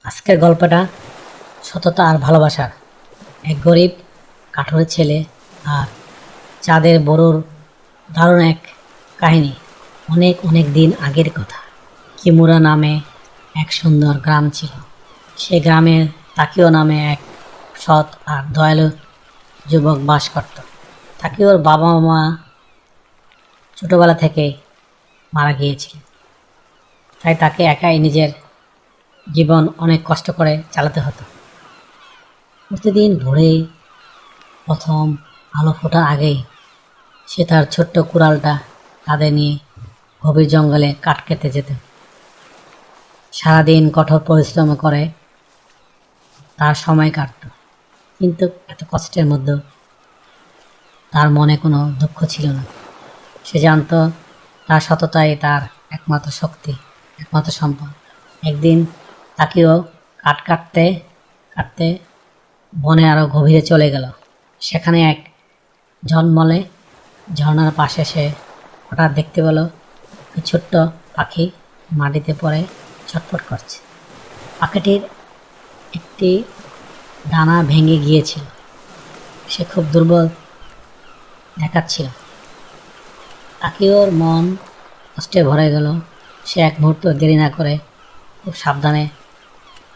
আজকের গল্পটা সততা আর ভালোবাসার। এক গরিব কাঠুরে ছেলে আর চাঁদের বড়োর দারুণ এক কাহিনী। অনেক অনেক দিন আগের কথা। কিমুরা নামে এক সুন্দর গ্রাম ছিল। সে গ্রামে তাকিও নামে এক সৎ আর দয়ালু যুবক বাস করত। তাকিওর বাবা মা ছোটবেলা থেকে মারা গিয়েছিল, তাই তাকে একাই নিজের জীবন অনেক কষ্ট করে চালাতে হতো। প্রতিদিন ভোরে প্রথম আলো ফোটার আগেই সে তার ছোট্ট কুড়ালটা কাঁধে নিয়ে গভীর জঙ্গলে কাঠ কেটে যেত। সারাদিন কঠোর পরিশ্রম করে তার সময় কাটত, কিন্তু এত কষ্টের মধ্যে তার মনে কোনো দুঃখ ছিল না। সে জানত তার সততাই তার একমাত্র শক্তি, একমাত্র সম্পদ। একদিন তাকেও কাঠ কাটতে কাটতে বনে আরও গভীরে চলে গেল। সেখানে এক ঝলমলে ঝর্ণার পাশে সে হঠাৎ দেখতে পেল একটি ছোট্ট পাখি মাটিতে পড়ে ছটফট করছে। পাখিটির একটি ডানা ভেঙে গিয়েছিল, সে খুব দুর্বল দেখাচ্ছিল। তাকিওর মন কষ্টে ভরে গেল। সে এক মুহূর্ত দেরি না করে খুব সাবধানে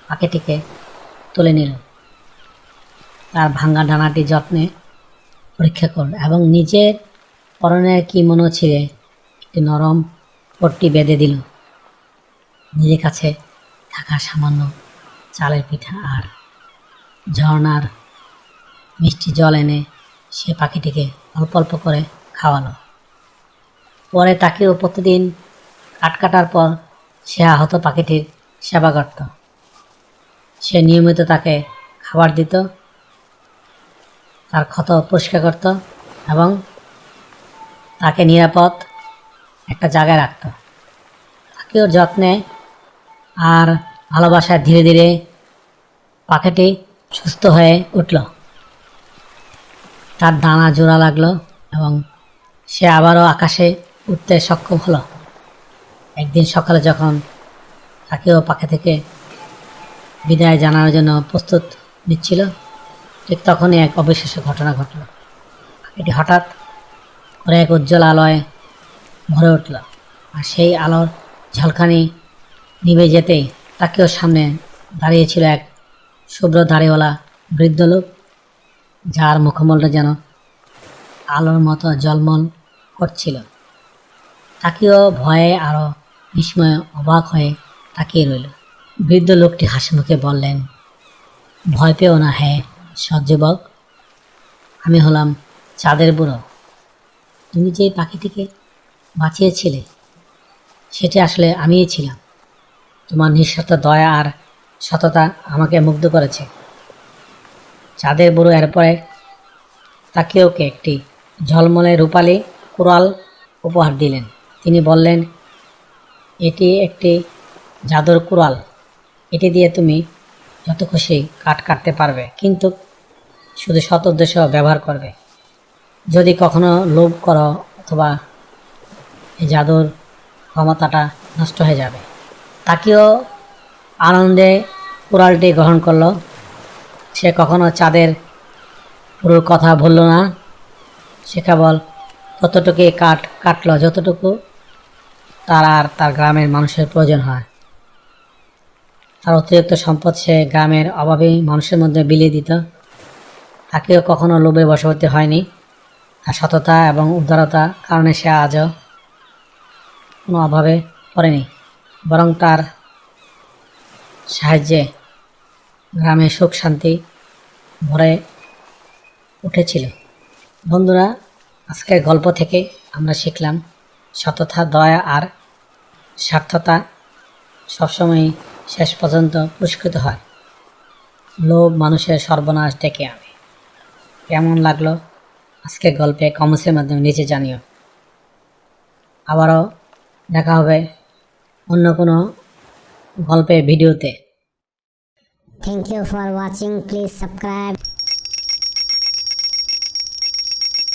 পাখিটিকে তুলে নিল। তার ভাঙা ডানাটি যত্নে পরীক্ষা করল এবং নিজের পরনের কিমোনো ছিঁড়ে একটি নরম পট্টি বেঁধে দিল। নিজের কাছে থাকা সামান্য চালের পিঠা আর ঝর্ণার মিষ্টি জল এনে সে পাখিটিকে অল্প অল্প করে খাওয়ালো। পরে তাকেও প্রতিদিন কাঠ কাটার পর সে আহত পাখিটির সেবা করত। সে নিয়মিত তাকে খাবার দিত, তার ক্ষত পরিষ্কার করত এবং তাকে নিরাপদ একটা জায়গায় রাখত। তাকেও যত্নে আর ভালোবাসায় ধীরে ধীরে পাখিটি সুস্থ হয়ে উঠল। তার ডানা জোড়া লাগলো এবং সে আবারও আকাশে উঠতে সক্ষম হলো। একদিন সকালে যখন তাকেও পাখি থেকে বিদায় জানানোর জন্য প্রস্তুত নিচ্ছিল, ঠিক তখনই এক অবিশ্বাস্য ঘটনা ঘটল। পাখিটি হঠাৎ করে এক উজ্জ্বল আলোয় ভরে উঠল, আর সেই আলোর ঝলকানি নিভে যেতেই তাকেও সামনে দাঁড়িয়েছিল এক শুভ্র দাড়িওয়ালা বৃদ্ধ লোক, যার মুখমণ্ডল যেন আলোর মতো জলমল করছিল। তাকেও ভয়ে আরও বিস্ময়ে অবাক হয়ে তাকিয়ে রইল। বৃদ্ধ লোকটি হাসি মুখে বললেন, ভয় পেও না হে সৎযুবক, আমি হলাম চাঁদের বুড়ো। তুমি যে পাখিটিকে বাঁচিয়েছিলে সেটি আসলে আমিই ছিলাম। তোমার নিঃস্বার্থ দয়া আর সততা আমাকে মুগ্ধ করেছে। চাঁদের বুড়ো এরপরে তাকেওকে একটি ঝলমলে রূপালী কুড়াল উপহার দিলেন। তিনি বললেন, এটি একটি জাদুর কুড়াল, এটি দিয়ে তুমি যত খুশি কাঠ কাটতে পারবে, কিন্তু শুধু সৎ উদ্দেশ্য ব্যবহার করবে। যদি কখনো লোভ করো অথবা এই জাদুর ক্ষমতাটা নষ্ট হয়ে যাবে। তাকেও আনন্দে কুড়ালটি গ্রহণ করলো। সে কখনো চাঁদের পুরো কথা বলল না, সে কেবল ততটুকুই কাঠ কাটল যতটুকু তার আর তার গ্রামের মানুষের প্রয়োজন হয়। তার অতিরিক্ত সম্পদ সে গ্রামের অভাবী মানুষের মধ্যে বিলিয়ে দিত। তাকেও কখনো লোভে বশবর্তী হয়নি। তার সততা এবং উদারতার কারণে সে আজও কোনো অভাবে পড়েনি, বরং তার সাহায্যে গ্রামে সুখ শান্তি ভরে উঠেছিল। বন্ধুরা, আজকের গল্প থেকে আমরা শিখলাম সততা, দয়া আর স্বার্থতা সবসময় শেষ পর্যন্ত পুরস্কৃত হয়। লোভ মানুষের সর্বনাশ ডেকে আনে। কেমন লাগলো আজকের গল্পে কমেন্টসের মাধ্যমে নিচে জানিও। আবারও দেখা হবে অন্য কোনো গল্পের ভিডিওতে। Thank you for watching. Please subscribe.